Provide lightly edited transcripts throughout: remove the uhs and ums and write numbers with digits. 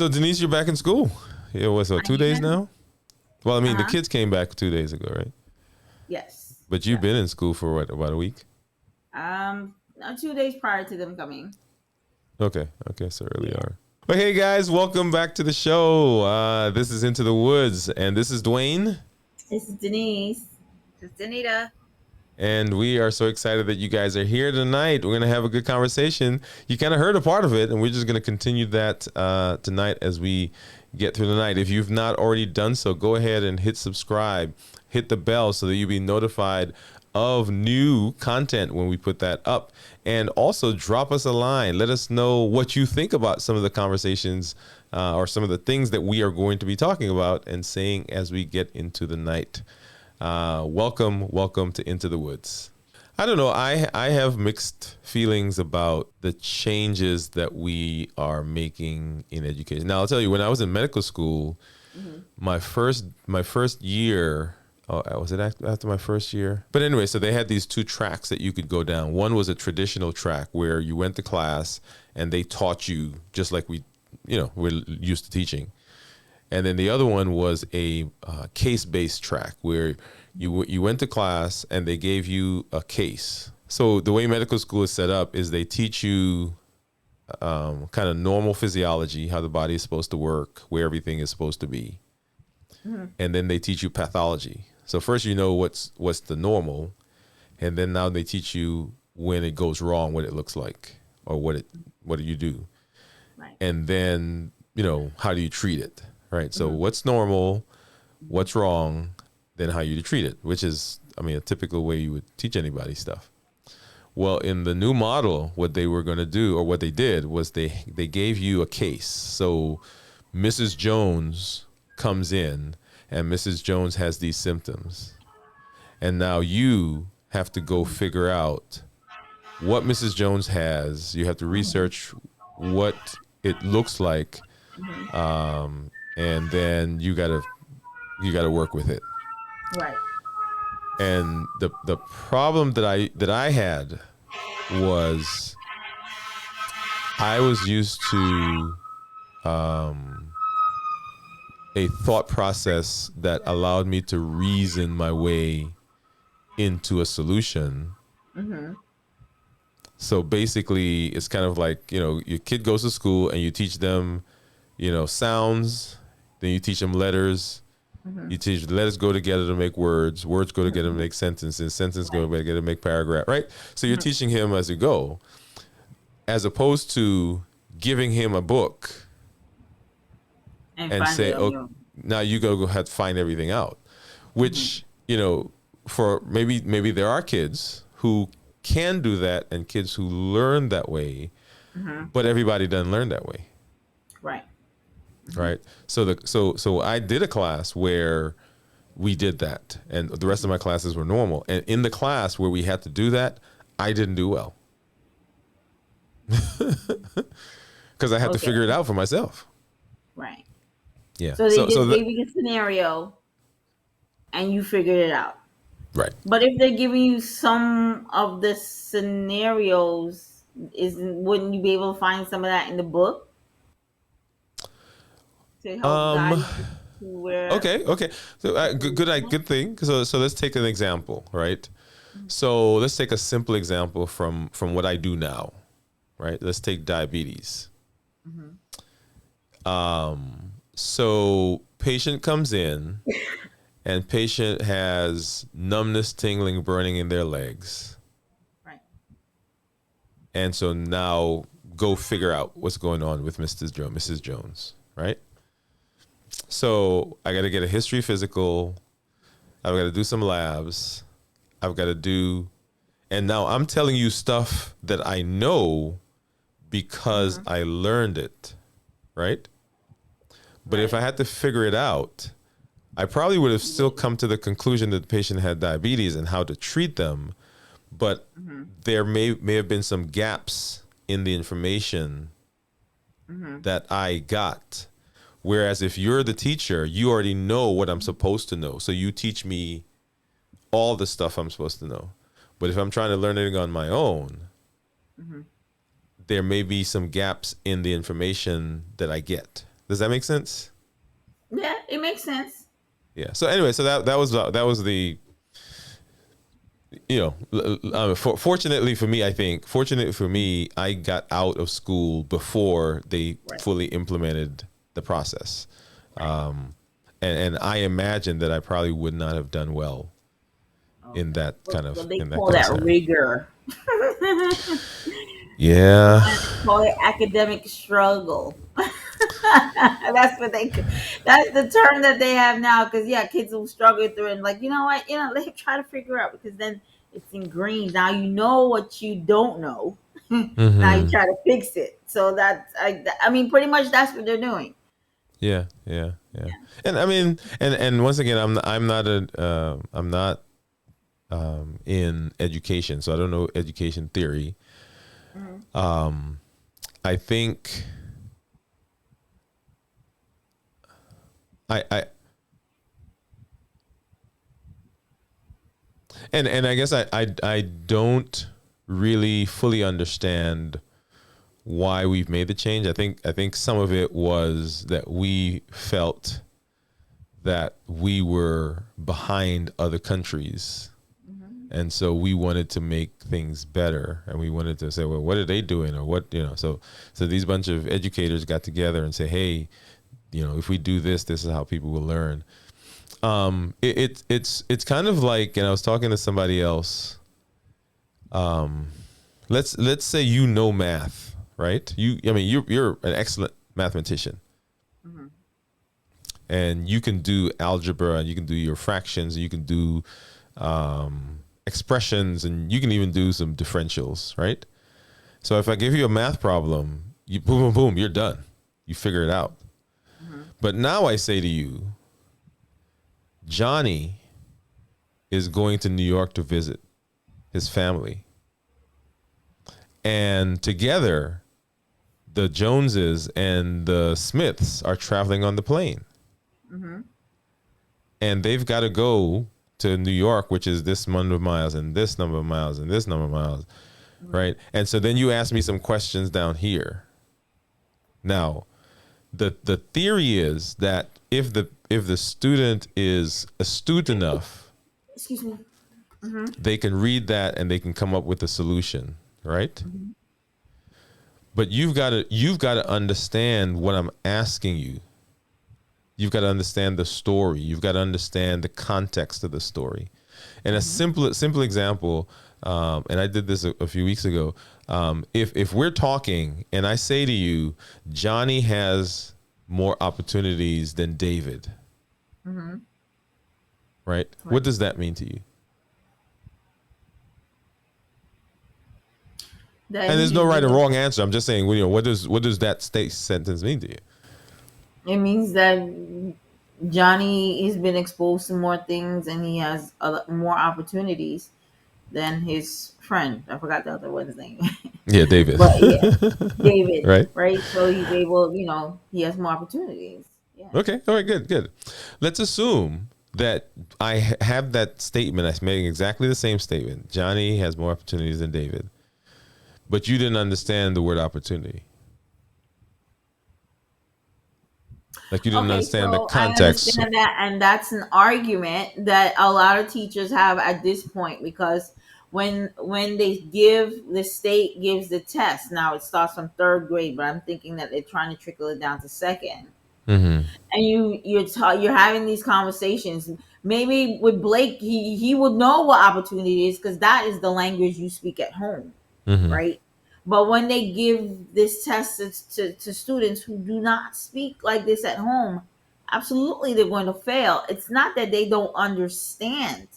So Denise, you're back in school. Yeah, what's I 2 days am. now? Well, I mean, the Uh-huh. kids came back 2 days ago, right? Yes. But you've Yeah. been in school for what, about a week? 2 days prior to them coming. Okay, so early Yeah. on. But hey, guys, welcome back to the show. This is Into the Woods, and this is Dwayne. This is Denise. This is Danita. And we are so excited that you guys are here tonight. We're going to have a good conversation. You kind of heard a part of it, and we're just going to continue that tonight as we get through the night. If you've not already done so, go ahead and hit subscribe, hit the bell so that you'll be notified of new content when we put that up. And also drop us a line. Let us know what you think about some of the conversations or some of the things that we are going to be talking about and saying as we get into the night. Welcome to Into the Woods. I don't know. I have mixed feelings about the changes that we are making in education. Now, I'll tell you, when I was in medical school, my first year, was it after my first year? But anyway, so they had these two tracks that you could go down. One was a traditional track where you went to class and they taught you just like we're used to teaching. And then the other one was a case-based track where you went to class and they gave you a case. So the way medical school is set up is they teach you kind of normal physiology, how the body is supposed to work, where everything is supposed to be. And then they teach you pathology. So first you know what's the normal, and then now they teach you when it goes wrong, what it looks like, or what do you do. Right. And then, how do you treat it? Right. So what's normal, what's wrong, then how you treat it, which is, a typical way you would teach anybody stuff. Well, in the new model, what they were going to do, or what they did, was they gave you a case. So Mrs. Jones comes in and Mrs. Jones has these symptoms. And now you have to go figure out what Mrs. Jones has. You have to research what it looks like. And then you gotta work with it. Right. And the problem that I had was I was used to a thought process that allowed me to reason my way into a solution. So basically, it's kind of like, your kid goes to school and you teach them, sounds. Then you teach them letters. You teach letters go together to make words. Words go together to make sentences. Sentences go together to make paragraph. Right. So you're teaching him as you go, as opposed to giving him a book and say, "Oh, now you go have to find everything out." Which for maybe there are kids who can do that and kids who learn that way, but everybody doesn't learn that way. Right. Right. So I did a class where we did that, and the rest of my classes were normal. And in the class where we had to do that, I didn't do well because I had to figure it out for myself. Right. Yeah. So they just gave you the scenario and you figured it out. Right. But if they're giving you some of the scenarios, wouldn't you be able to find some of that in the book? To help guide you to where. Okay. So good thing. So let's take an example, right? So let's take a simple example from what I do now, right? Let's take diabetes. So patient comes in, and patient has numbness, tingling, burning in their legs. Right. And so now go figure out what's going on with Mrs. Jones, right? So I got to get a history physical. I've got to do some labs. I've got to do, and now I'm telling you stuff that I know because I learned it, right? But if I had to figure it out, I probably would have still come to the conclusion that the patient had diabetes and how to treat them. But there may have been some gaps in the information that I got. Whereas if you're the teacher, you already know what I'm supposed to know. So you teach me all the stuff I'm supposed to know. But if I'm trying to learn anything on my own, there may be some gaps in the information that I get. Does that make sense? Yeah, it makes sense. Yeah. So anyway, so that was the, fortunately for me, I think fortunate for me, I got out of school before they Right. fully implemented the process, Right. and I imagine that I probably would not have done well in Okay. that kind Well, of they in that call kind of that scenario. rigor. Yeah. Call it academic struggle. That's what they. That's the term that they have now. Because yeah, kids will struggle through it. And like, you know what? Let him try to figure out, because then it's ingrained. Now you know what you don't know. Now you Hmm. try to fix it. So that's. I mean, pretty much that's what they're doing. Yeah. Yeah. Yeah. And I mean, and once again, I'm not in education, so I don't know education theory. Mhm. I think I and I guess I don't really fully understand why we've made the change. I think some of it was that we felt that we were behind other countries. Mhm. And so we wanted to make things better, and we wanted to say, well, what are they doing, or what, so these bunch of educators got together and say, hey, if we do this, this is how people will learn. It's kind of like, and I was talking to somebody else. Let's say math, right? You're an excellent mathematician, Mhm. and you can do algebra, and you can do your fractions, and you can do expressions, and you can even do some differentials, right? So if I give you a math problem, you boom, boom, boom, you're done. You figure it out. Mhm. But now I say to you, Johnny is going to New York to visit his family. And together, the Joneses and the Smiths are traveling on the plane. Mhm. And they've got to go to New York, which is this number of miles and this number of miles and this number of miles, Mhm. right? And so then you ask me some questions down here. Now, the theory is that if the student is astute enough, Excuse me. Mhm. they can read that and they can come up with a solution, right? Mhm. But you've got to understand what I'm asking you. You've got to understand the story. You've got to understand the context of the story. And a Mhm. simple example, and I did this a few weeks ago. If we're talking and I say to you, Johnny has more opportunities than David, Mhm. right? What Right. does that mean to you? That And there's no he's right or been. wrong answer. I'm just saying, what does that state sentence mean to you? It means that Johnny has been exposed to more things and he has more opportunities than his friend. I forgot the other one's name, Yeah, David. but yeah, David. Right? Right. So he's able. He has more opportunities. Yeah. Okay. All right. Good. Good. Let's assume that I have that statement. I'm making exactly the same statement. Johnny has more opportunities than David, but you didn't understand the word opportunity. Like you didn't Okay, understand the so I context. understand that, and that's an argument that a lot of teachers have at this point, because when they give the state gives the test, now it starts from third grade, but I'm thinking that they're trying to trickle it down to second. Mm-hmm. And you're having these conversations. Maybe with Blake, he would know what opportunity is, because that is the language you speak at home, Mm-hmm. right? But when they give this test to students who do not speak like this at home, absolutely they're going to fail. It's not that they don't understand,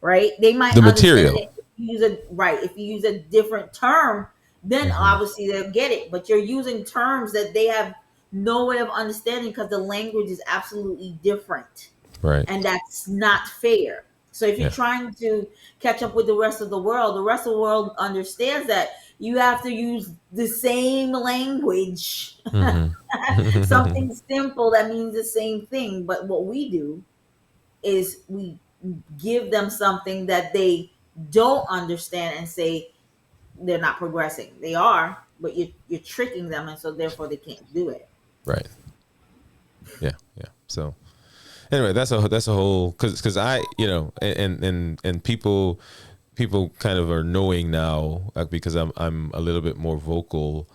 right? They might The understand material. it if you use a right. If you use a different term, then Mm-hmm. obviously they'll get it. But you're using terms that they have no way of understanding, because the language is absolutely different, Right. and that's not fair. So if you're Yeah. trying to catch up with the rest of the world understands that you have to use the same language. Mm-hmm. Something simple that means the same thing. But what we do is we give them something that they don't understand and say they're not progressing. They are, but you're tricking them, and so therefore they can't do it. Right. Yeah, yeah. So anyway, that's a whole because I and people kind of are knowing now because I'm a little bit more vocal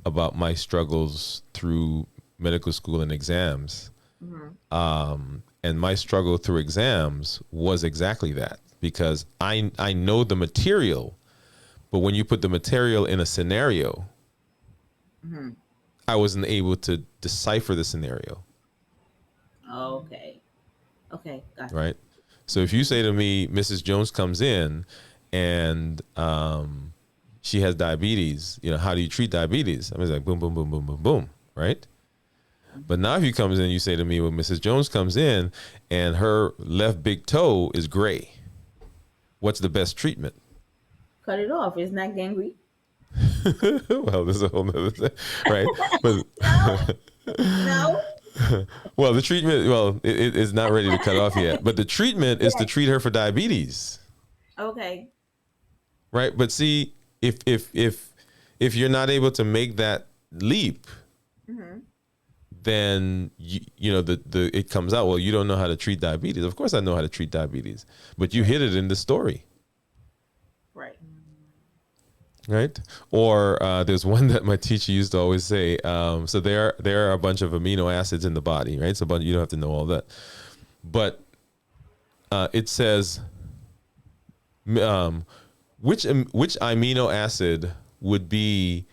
about my struggles through medical school and exams. Mhm. And my struggle through exams was exactly that because I know the material, but when you put the material in a scenario, Mhm. I wasn't able to decipher the scenario, Okay. Okay. Gotcha. right? So if you say to me, Mrs. Jones comes in and she has diabetes, how do you treat diabetes? I was like, boom, boom, boom, boom, boom, boom, right? But now if you comes in, you say to me, when Mrs. Jones comes in and her left big toe is gray, what's the best treatment? Cut it off. Isn't that gangrene? Well, there's a whole nother thing, right? But No. No. well, the treatment, it is not ready to cut off yet. But the treatment is to Yes. treat her for diabetes, Okay. right? But see, if you're not able to make that leap, Mhm. then the it comes out. Well, you don't know how to treat diabetes. Of course, I know how to treat diabetes, but you Right. hid it in the story. Right. Right? Or there's one that my teacher used to always say. So there are a bunch of amino acids in the body, right? So, but you don't have to know all that. But it says um, which amino acid would be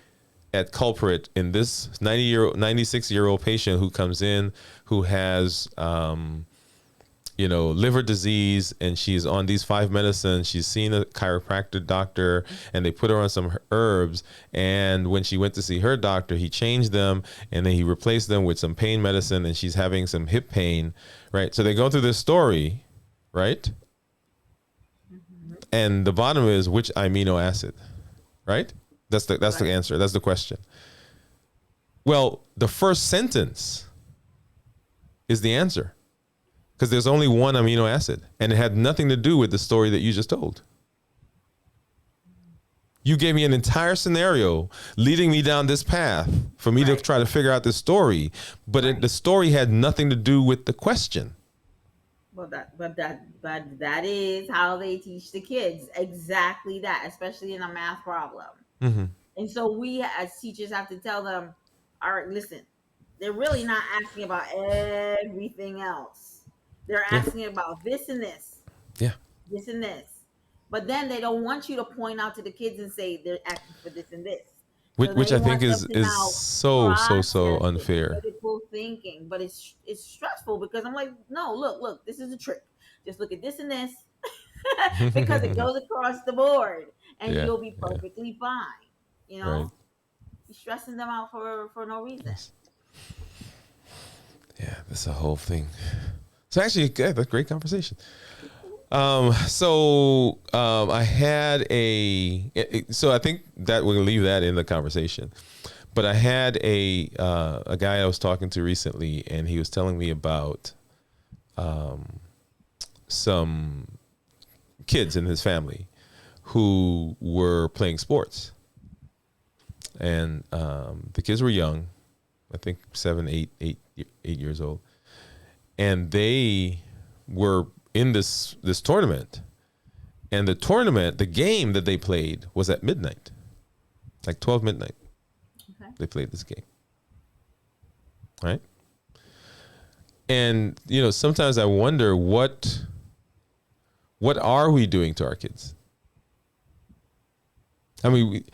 at culprit in this 96-year-old patient who comes in who has liver disease, and she's on these 5 medicines. She's seen a chiropractic doctor, and they put her on some herbs. And when she went to see her doctor, he changed them, and then he replaced them with some pain medicine, and she's having some hip pain, right? So they go through this story, right? And the bottom is which amino acid, right? That's the Right. answer. That's the question. Well, the first sentence is the answer because there's only one amino acid, and it had nothing to do with the story that you just told. You gave me an entire scenario leading me down this path for me to Right. try to figure out the story, but Right. the story had nothing to do with the question. But that is how they teach the kids exactly that, especially in a math problem. Mm-hmm. And so we as teachers have to tell them, all right, listen, they're really not asking about everything else. They're Yeah, asking about this and yeah. this and this. But then they don't want you to point out to the kids and say they're asking for this and this. Which, So which they I think want them is to is now so process it, unfair. critical thinking. But it's stressful because I'm like, no, look, this is a trick. Just look at this and this because it goes across the board and Yeah, you'll be yeah, perfectly fine. You right. know, you're stressing them out for no reason. Yes. Yeah, that's a whole thing. So actually, yeah, that's a great conversation. I had so I think that we're gonna leave that in the conversation. But I had a guy I was talking to recently, and he was telling me about some kids in his family who were playing sports, and the kids were young, I think 7, 8 years old, and they were in this tournament, and the game that they played was at midnight, like 12 midnight. Okay. They played this game, right? And sometimes I wonder what are we doing to our kids? I mean,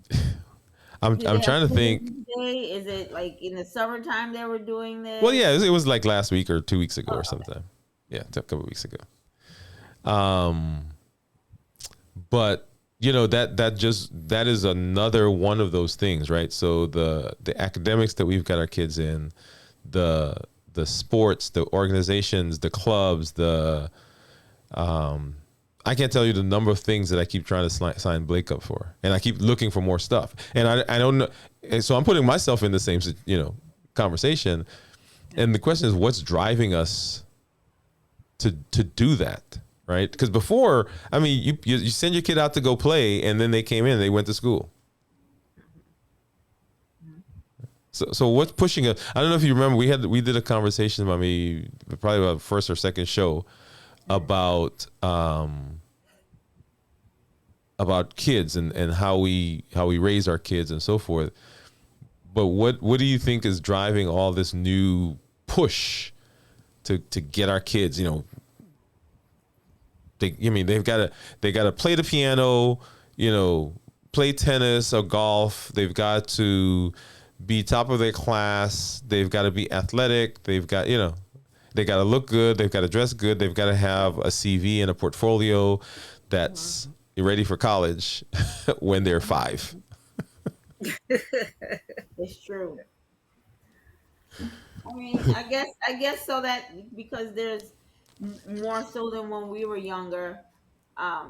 Do I'm they have trying to think. children's day? Is it like in the summertime they were doing Well, this? yeah, it was like last week or 2 weeks ago or Oh, okay. sometime. Yeah, a couple of weeks ago. Um, but that is another one of those things, right? So the academics that we've got our kids in, the sports, the organizations, the clubs, I can't tell you the number of things that I keep trying to sign Blake up for, and I keep looking for more stuff, and I don't know, and so I'm putting myself in the same conversation, and the question is, what's driving us to do that, right? Because before, I mean, you send your kid out to go play, and then they came in, they went to school. So what's pushing us? I don't know if you remember, we did a conversation about me probably about first or second show about kids and how we raise our kids and so forth. But what do you think is driving all this new push to get our kids? They got to play the piano, play tennis or golf. They've got to be top of their class. They've got to be athletic. They got to look good. They've got to dress good. They've got to have a CV and a portfolio that's ready for college when they're 5. It's true. I mean, I guess so that because there's more so than when we were younger,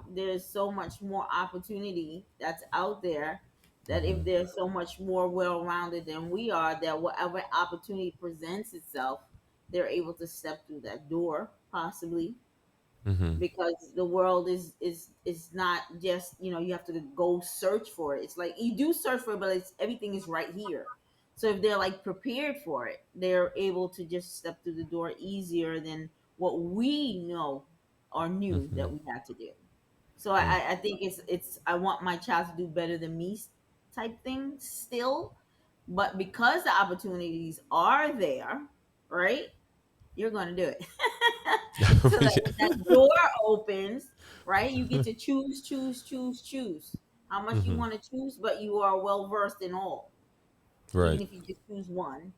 there's so much more opportunity that's out there that if they're so much more well-rounded than we are, that whatever opportunity presents itself, they're able to step through that door possibly Mm-hmm. because the world is not just you have to go search for it. It's like you do search for it, but it's everything is right here. So if they're like prepared for it, they're able to just step through the door easier than what we know or knew Mm-hmm. that we had to do. So Right. I think it's I want my child to do better than me type thing still, but because the opportunities are there, right? You're gonna do it. So that when Yeah. that door opens, right, you get to choose, choose, choose, choose how much you Mm-hmm. want to choose, but you are well versed in all, even Right. if you just choose one.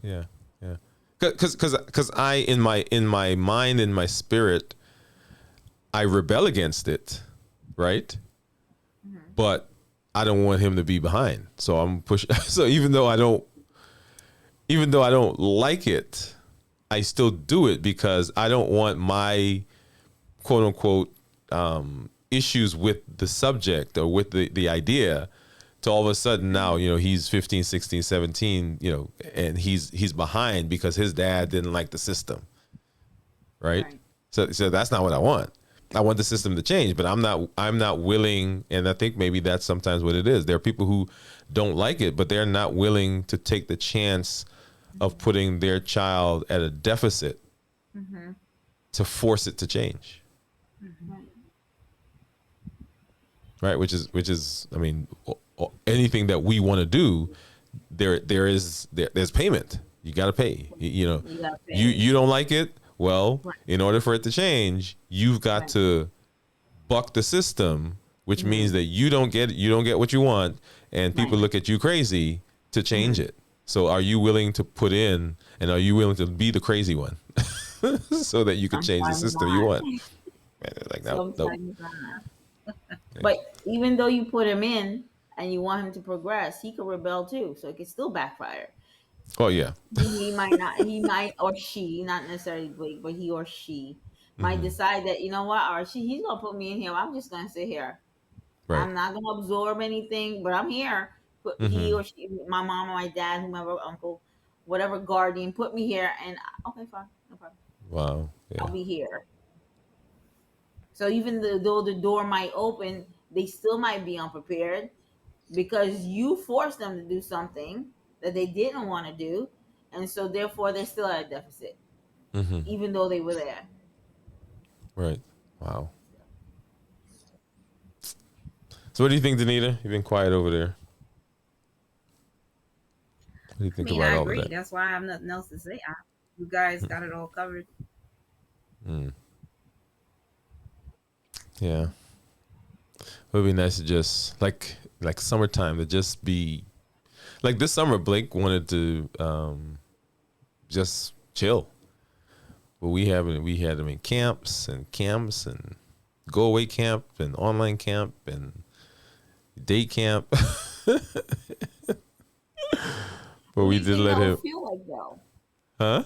Yeah. Yeah. Because I in my mind, in my spirit, I rebel against it, right? Hmm. But I don't want him to be behind, so I'm pushing. So even though I don't like it, I still do it because I don't want my quote unquote issues with the subject or with the idea to all of a sudden now he's 15, 16, 17, and he's behind because his dad didn't like the system, right? Right. So that's not what I want. I want the system to change, but I'm not willing, and I think maybe that's sometimes what it is. There are people who don't like it, but they're not willing to take the chance of putting their child at a deficit Hmm. to force it to change, Right. right? Which is I mean, anything that we want to do, there's payment. You got to pay. You gotta You pay. you don't like it. Well, Right. in order for it to change, you've got Right. to buck the system, which means Hmm. that you don't get what you want, and Right. people look at you crazy to change Hmm. it. So, are you willing to put in, and are you willing to be the crazy one, so that you could change the Sometimes system you not. want? And they're like, nope, nope. Sometimes not. But even though you put him in and you want him to progress, he could rebel too. So it could still backfire. Oh yeah. He might not, he might, or she, not necessarily Blake, but he or she might Hmm. decide that, you know what, or he's going to put me in here. I'm just going to sit here. Right. I'm not going to absorb anything, but I'm here. Put he Hmm. or she, my mom or my dad, whomever, uncle, whatever guardian, put me here. And okay, fine. No problem. Wow. Yeah. I'll be here. So even though the door might open, they still might be unprepared because you forced them to do something that they didn't want to do, and so therefore they're still at a deficit, Hmm. even though they were there. Right. Wow. So, what do you think, Danita? You've been quiet over there. What do you I think mean, about I all of agree. that? That's why I have nothing else to say. You guys got it all covered. Mm. Yeah. It would be nice to just like summertime to just be like this summer. Blake wanted to just chill, but we had him in camps and go away camp and online camp and day camp. But What do we you did think let that would him. feel like, though? Huh?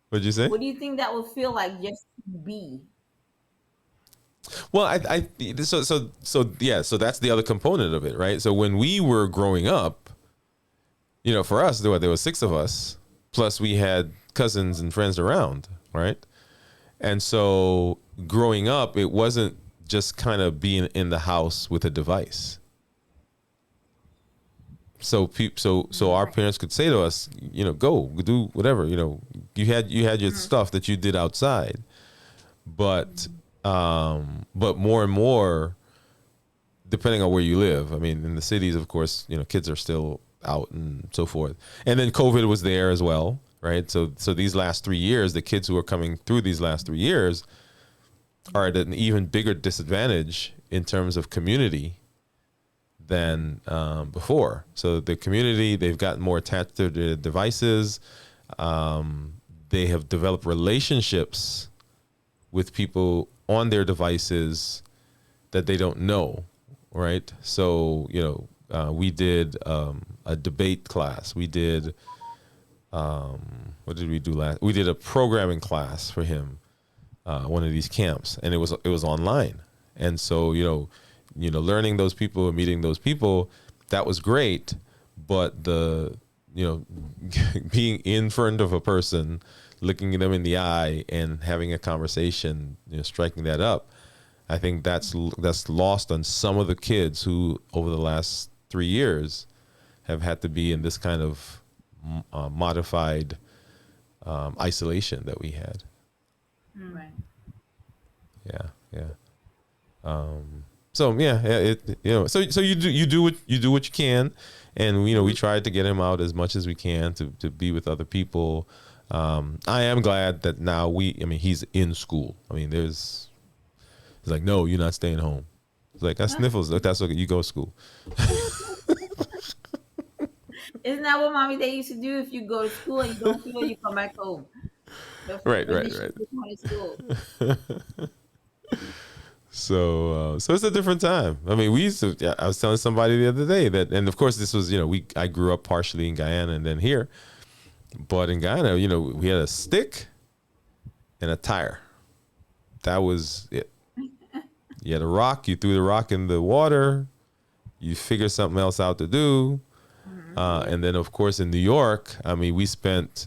What'd you say? What do you think that would feel like just to be? Well, so yeah, so that's the other component of it, right? So when we were growing up, for us, there were 6 of us, plus we had cousins and friends around, right? And so growing up, it wasn't just kind of being in the house with a device. So our Right. parents could say to us, go do whatever. You had your Mhm. stuff that you did outside, but but more and more, depending on where you live. I mean, in the cities, of course, kids are still out and so forth. And then COVID was there as well, right? So these last 3 years, the kids who are coming through these last 3 years are at an even bigger disadvantage in terms of community than before. So the community, they've gotten more attached to their devices. They have developed relationships with people on their devices that they don't know, right? So we did a debate class. We did what did we do last? We did a programming class for him, one of these camps, and it was online. And so learning those people and meeting those people, that was great. But the being in front of a person, looking them in the eye, and having a conversation, striking that up, I think that's lost on some of the kids who, over the last 3 years, have had to be in this kind of modified isolation that we had. Right. Yeah, yeah. So yeah, so you do what you can, and we tried to get him out as much as we can to be with other people. I am glad that now he's in school. I mean, he's like, no, you're not staying home. It's like, that sniffles. Like, that's okay. You go to school. Isn't that what mommy they used to do? If you go to school and you don't feel, you come back home. The Right, right, initial right. going to school. So it's a different time. I mean, we used to. Yeah, I was telling somebody the other day that, and of course, this was I grew up partially in Guyana and then here, but in Guyana, we had a stick and a tire. That was it. You had a rock. You threw the rock in the water. You figure something else out to do. And then, of course, in New York, I mean,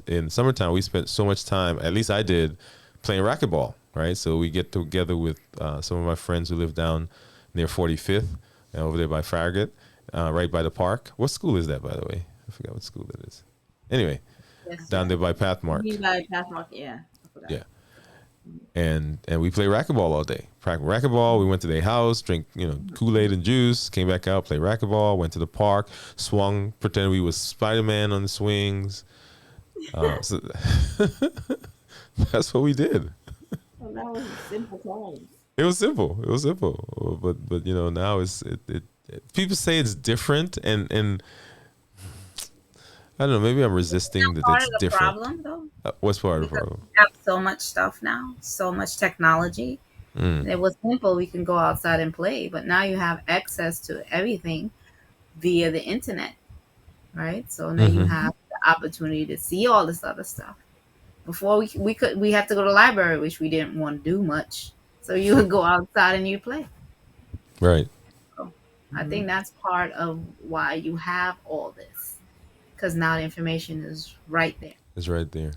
in summertime, we spent so much time, at least I did, playing racquetball, right? So we get together with some of my friends who live down near 45th, over there by Farragut, right by the park. What school is that, by the way? I forgot what school that is. Anyway, Yes, down sir. there by You Pathmark. mean by Pathmark? Yeah, I forgot. Yeah. And we play racquetball all day. Practice racquetball. We went to their house, drink Kool-Aid and juice. Came back out, play racquetball. Went to the park, swung, pretended we was Spider-Man on the swings. So that's what we did. Well, that was simple times. It was simple. It was simple. But now people say it's different, and I don't know. Maybe I'm resisting that Part it's of the different. problem, though, What's part of the because problem? we have so much stuff now, so much technology. Mm, It was simple. We can go outside and play, but now you have access to everything via the internet, right? So now you mm-hmm. have the opportunity to see all this other stuff. Before we have to go to the library, which we didn't want to do much. So you would go outside and you play. Right. So I think that's part of why you have all this, because now the information is right there. It's right there.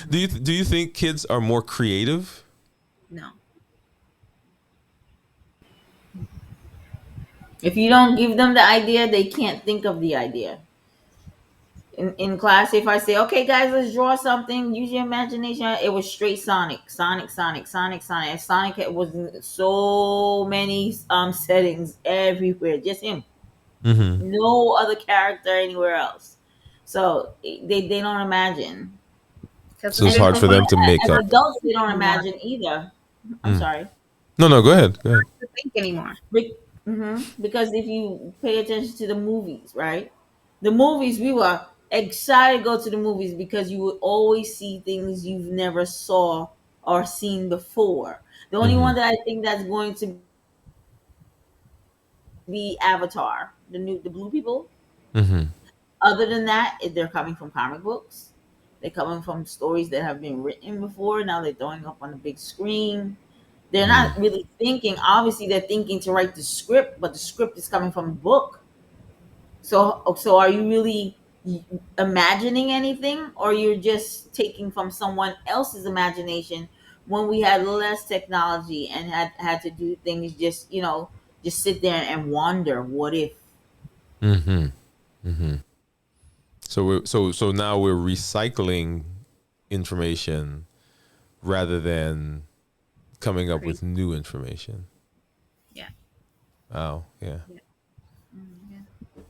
Do you think kids are more creative? No, If you don't give them the idea, they can't think of the idea. In class, if I say, okay, guys, let's draw something, use your imagination, it was straight Sonic, Sonic, Sonic, Sonic, Sonic. And Sonic was in so many settings everywhere, just him. Mm-hmm. No other character anywhere else. So they don't imagine. because So it's hard for them to make As up. adults, they don't anymore imagine either. I'm Mm. sorry. No, no, go ahead. Go ahead. to think anymore. Because if you pay attention to the movies, right? The movies, we were excited to go to the movies because you would always see things you've never saw or seen before. The only Mm-hmm. one that I think that's going to be Avatar, the blue people. Mm-hmm. Other than that, they're coming from comic books. They're coming from stories that have been written before. Now they're throwing up on the big screen. They're Mm. not really thinking. Obviously, they're thinking to write the script, but the script is coming from a book. So are you really imagining anything, or you're just taking from someone else's imagination when we had less technology and had to do things just sit there and wonder what if. Mm-hmm. Mm-hmm. So now we're recycling information rather than coming up Great. with new information. Yeah. Oh, yeah. Yeah. Yeah.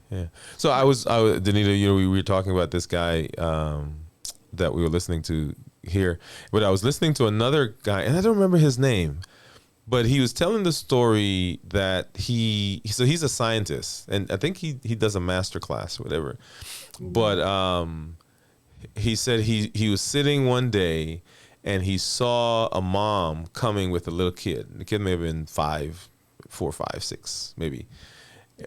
Yeah. So Danita, we were talking about this guy that we were listening to here, but I was listening to another guy, and I don't remember his name, but he was telling the story that he's a scientist, and I think he does a master class or whatever, but he said he was sitting one day and he saw a mom coming with a little kid. The kid may have been 4, 5, 6, maybe,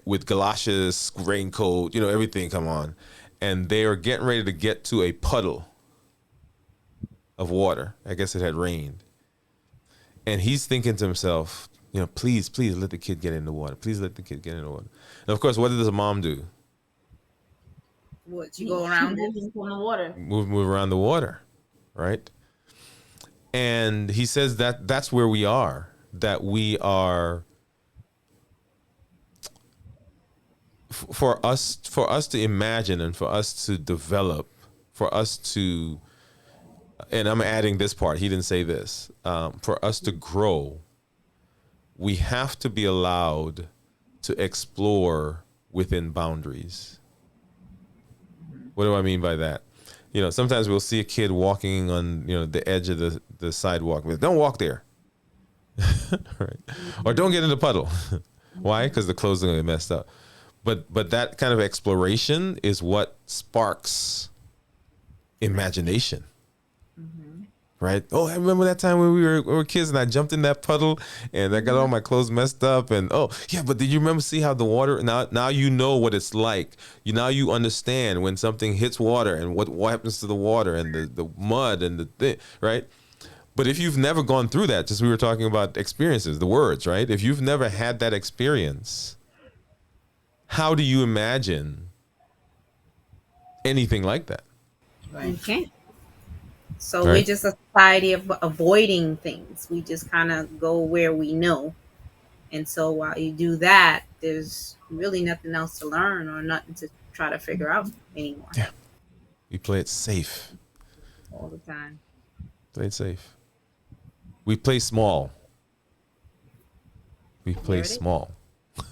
with galoshes, raincoat, everything come on. And they are getting ready to get to a puddle of water. I guess it had rained. And he's thinking to himself, please, please let the kid get in the water. Please let the kid get in the water. And of course, what does the mom do? What, you go around it? Moving from the water. Move around the water, right? And he says that that's where we are. That we are, for us to imagine and for us to develop, for us to, and I'm adding this part, he didn't say this, for us to grow, we have to be allowed to explore within boundaries. What do I mean by that? Sometimes we'll see a kid walking on, the edge of the sidewalk. Don't walk there. Right. Or don't get in the puddle. Why? Because the clothes are going to get messed up. But that kind of exploration is what sparks imagination. Right? Oh, I remember that time when we were kids and I jumped in that puddle and I got all my clothes messed up. And oh, yeah, but did you remember see how the water, now you know what it's like. Now you understand when something hits water and what happens to the water and the mud and the thing, right? But if you've never gone through that, just we were talking about experiences, the words, right? If you've never had that experience, how do you imagine anything like that? Right. You can't. So Right. we're just a society of avoiding things. We just kind of go where we know. And so while you do that, there's really nothing else to learn or nothing to try to figure out anymore. Yeah. We play it safe. All the time. Play it safe. We play small. We play There it is. small.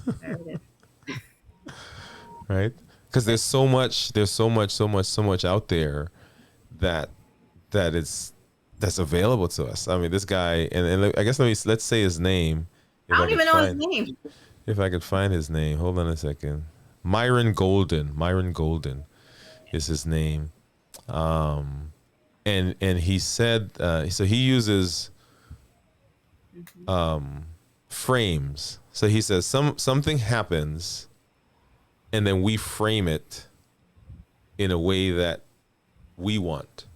There it is. Right? Because there's so much out there that's available to us. I mean, this guy, and I guess let's say his name. I don't even know his name. If I could find his name, hold on a second. Myron Golden. Myron Golden is his name. And he said, so he uses frames. So he says something happens, and then we frame it in a way that we want.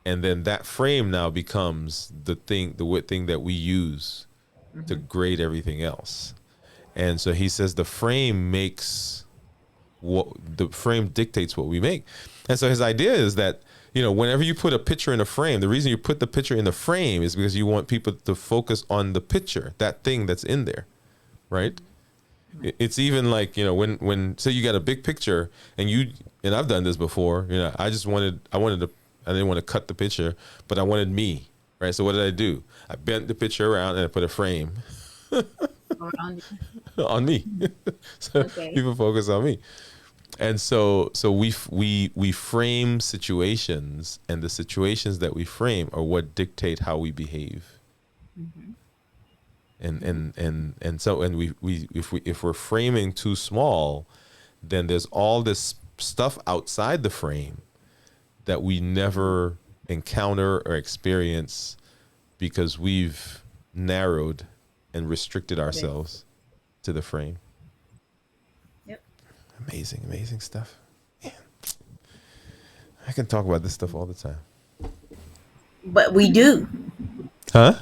And then that frame now becomes the thing that we use to grade everything else. And so he says the frame dictates what we make. And so his idea is that, whenever you put a picture in a frame, the reason you put the picture in the frame is because you want people to focus on the picture, that thing that's in there, right? It's even like, when say you got a big picture and I've done this before, I didn't want to cut the picture, but I wanted me, right? So what did I do? I bent the picture around and I put a frame on me. So people focus on me. And so we frame situations, and the situations that we frame are what dictate how we behave. And so if we're framing too small, then there's all this stuff outside the frame that we never encounter or experience because we've narrowed and restricted ourselves to the frame. Yep. Amazing stuff. Man. I can talk about this stuff all the time. But we do. Huh?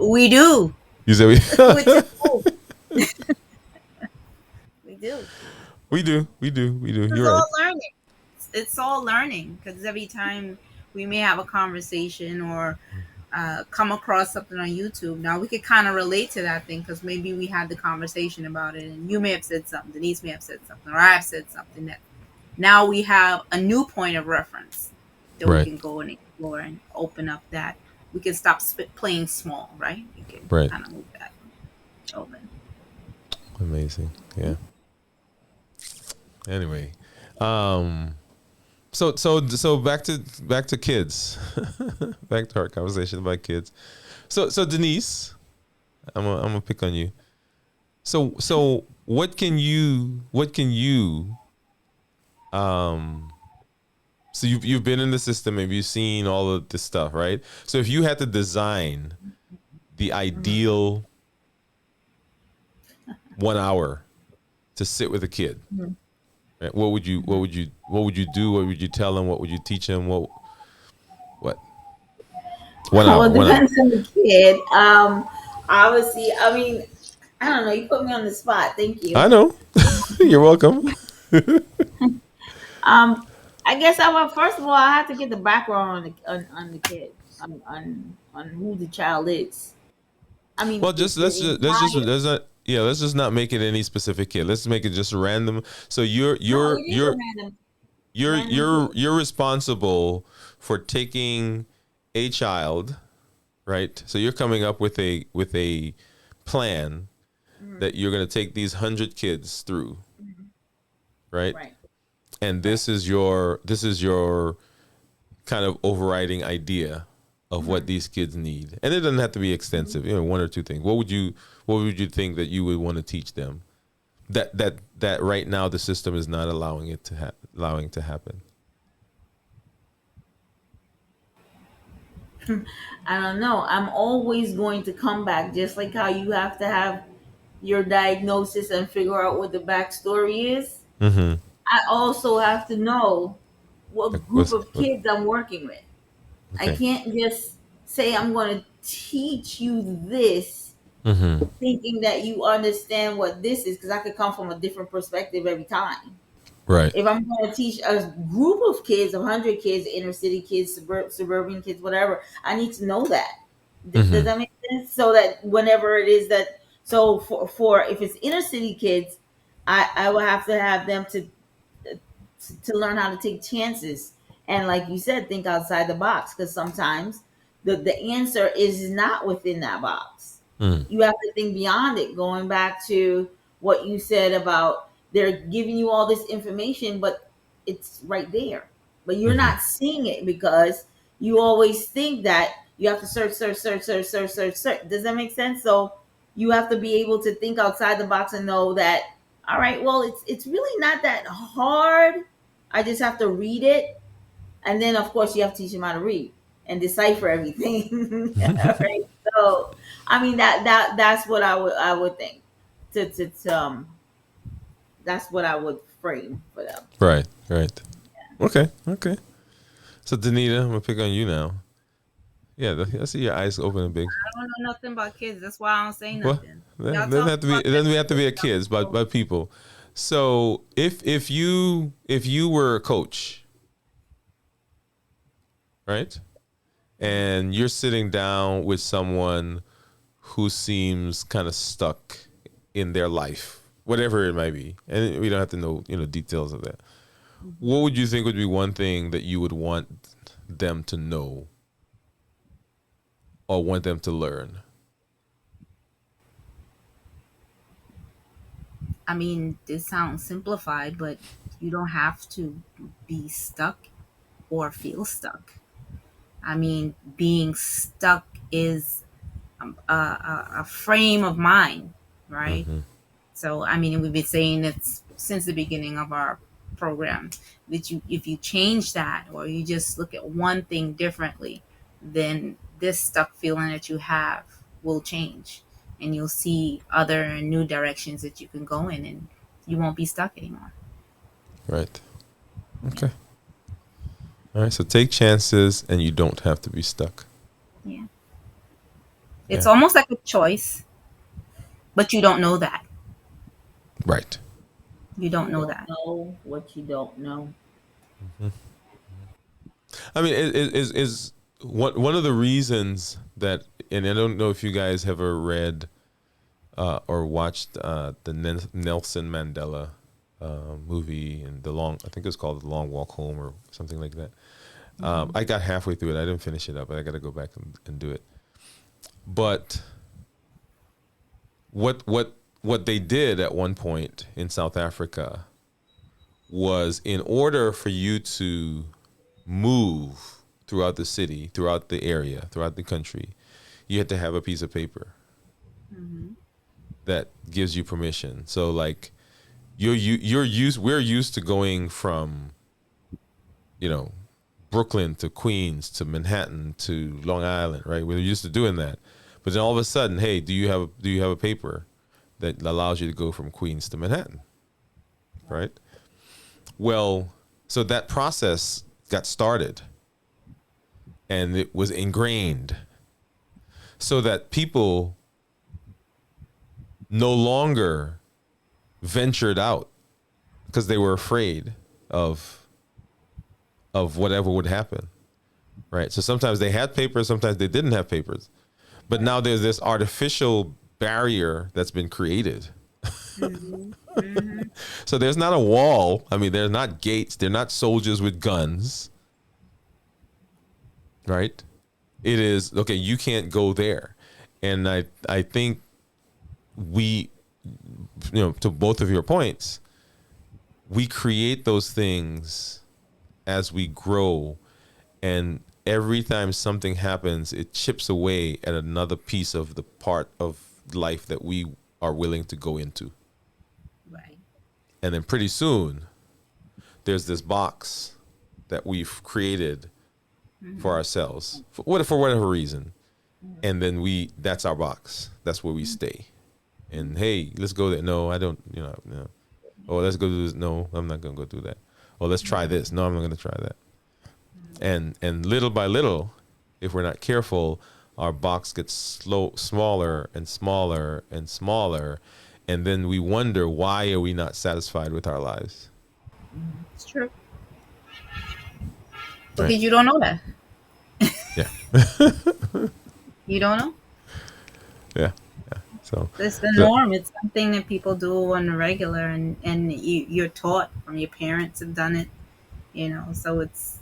We do. You said we We do. We do. It's You're all right. learning. It's all learning because every time we may have a conversation or come across something on YouTube. Now we could kind of relate to that thing because maybe we had the conversation about it, and you may have said something, Denise may have said something, or I've said something that now we have a new point of reference that we Right. can go and explore and open up. That we can stop playing small, right? We can Right. kind of move that open. Amazing. Yeah. Anyway, so back to kids. Back to our conversation about kids. So Denise, I'm gonna pick on you. So what can you so you've been in the system and you've seen all of this stuff, right? So if you had to design the ideal 1 hour to sit with a kid, right, what would you do? What would you tell them? What would you teach them? What 1 Well, hour, it 1 hour. depends on the kid. Obviously, I mean, I don't know. You put me on the spot. Thank you. I know. You're welcome. I guess I would first of all I have to get the background on the kid, on who the child is. I mean, Well, just the entire. let's just not make it any specific kid. Let's make it just random. So No, it is a random kid. you're responsible for taking a child, right? So you're coming up with a plan that you're going to take these 100 kids through, right? Right. And this is your kind of overriding idea of what these kids need, and it doesn't have to be extensive. One or two things. What would you think that you would want to teach them that right now the system is not allowing to happen? I don't know. I'm always going to come back, just like how you have to have your diagnosis and figure out what the backstory is. Mm-hmm. I also have to know what group What's of kids I'm working with. I okay? can't just say I'm going to teach you this Mm-hmm. thinking that you understand what this is because I could come from a different perspective every time. Right. If I'm going to teach a group of kids, 100 kids, inner city kids, suburban kids, whatever, I need to know that. Does Mm-hmm. that make sense? So that whenever it is that, so for if it's inner city kids, I will have to have them to learn how to take chances and, like you said, think outside the box because sometimes the answer is not within that box. Mm. You have to think beyond it. Going back to what you said about they're giving you all this information, but it's right there, but you're Mm-hmm. not seeing it because you always think that you have to search. Does that make sense? So you have to be able to think outside the box and know that, all right, well, it's really not that hard. I just have to read it, and then of course you have to teach them how to read and decipher everything. Right? So, I mean that's what I would think. To that's what I would frame for them. Right. Right. Okay. Okay. So Danita, I'm gonna pick on you now. Yeah, I see your eyes open and big. I don't know nothing about kids. That's why I don't say Well, nothing. it Y'all doesn't talk have to be. about It that. doesn't have to be a kids, but people. So if you were a coach, right, and you're sitting down with someone who seems kind of stuck in their life, whatever it might be, and we don't have to know details of that. What would you think would be one thing that you would want them to know or want them to learn? I mean, this sounds simplified, but you don't have to be stuck or feel stuck. I mean, being stuck is a frame of mind, right? Mm-hmm. So, I mean, we've been saying that since the beginning of our program that if you change that or you just look at one thing differently, then this stuck feeling that you have will change and you'll see other new directions that you can go in and you won't be stuck anymore. Right. Okay. All right. So take chances, and you don't have to be stuck. Yeah. It's Yeah. almost like a choice, but you don't know that. Right. You don't You know don't that. know what you don't know. I mean, is one of the reasons that, and I don't know if you guys have ever read or watched the Nelson Mandela movie and I think it was called The Long Walk Home or something like that. I got halfway through it. I didn't finish it up, but I got to go back and do it. But what they did at one point in South Africa was, in order for you to move throughout the city, throughout the area, throughout the country, you had to have a piece of paper that gives you permission. So like we're used to going from, Brooklyn to Queens to Manhattan to Long Island, right? We're used to doing that. But then all of a sudden, hey, do you have a paper that allows you to go from Queens to Manhattan, right? Well, so that process got started, and it was ingrained, so that people no longer ventured out because they were afraid of whatever would happen, right? So sometimes they had papers, sometimes they didn't have papers. But now there's this artificial barrier that's been created. So there's not a wall. I mean, there's not gates. They're not soldiers with guns, right? It is, okay, you can't go there. And I think we, to both of your points, we create those things as we grow, and every time something happens, it chips away at another piece of the part of life that we are willing to go into. Right. And then pretty soon, there's this box that we've created for ourselves, for whatever reason. And then that's our box. That's where we stay. And hey, let's go there. No, I don't, Oh, let's go do this. No, I'm not going to go do that. Oh, let's try this. No, I'm not going to try that. And little by little, if we're not careful, our box gets smaller and smaller and smaller. And then we wonder, why are we not satisfied with our lives? It's true. Because you don't know that. Yeah. You don't know? Yeah. So it's the norm. It's something that people do on the regular, and you're taught from your parents have done it, so it's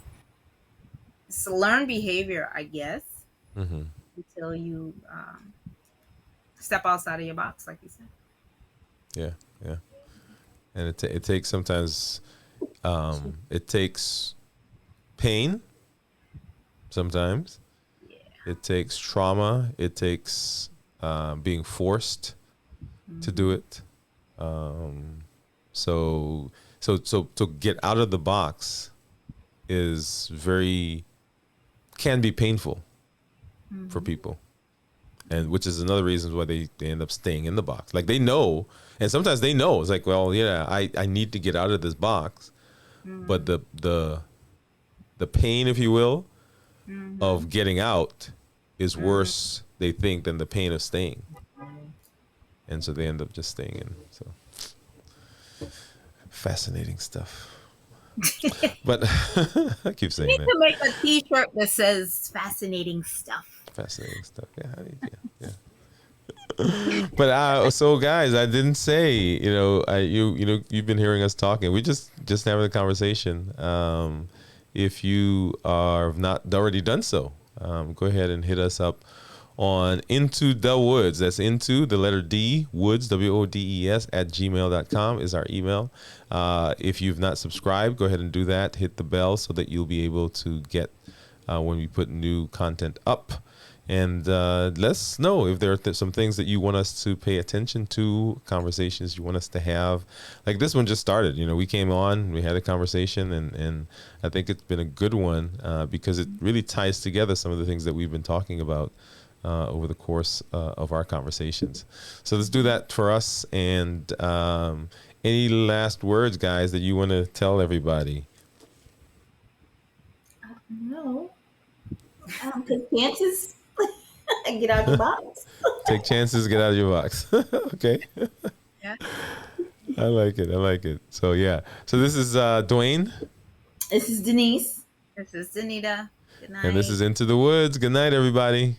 a learned behavior, I guess, until you step outside of your box, like you said. Yeah. And it takes sometimes, it takes pain sometimes. Yeah. It takes trauma. It takes being forced to do it. So to get out of the box can be painful for people, and which is another reason why they end up staying in the box. Like they know, and sometimes they know, it's like, well, yeah, I need to get out of this box, but the pain, if you will, of getting out is worse, they think, than the pain of staying, and so they end up just staying in. So fascinating stuff. But I keep saying you need that. to make a T-shirt that says "fascinating stuff." Fascinating stuff. Yeah. But so guys, I didn't say, you've been hearing us talking. We just having a conversation. If you are not already done so, go ahead and hit us up on Into the Woods. That's into the letter D, Woods, WODES @gmail.com is our email. If you've not subscribed, go ahead and do that. Hit the bell so that you'll be able to get when we put new content up. And let us know if there are some things that you want us to pay attention to, conversations you want us to have. Like this one just started. We came on, we had a conversation, and I think it's been a good one because it really ties together some of the things that we've been talking about over the course of our conversations. So let's do that for us. And any last words, guys, that you want to tell everybody? No. Take chances. Get out your box. Take chances, get out of your box. Okay. Yeah. I like it. So, yeah. So this is Dwayne. This is Denise. This is Danita. Good And this night. is Into the Woods. Good night, everybody.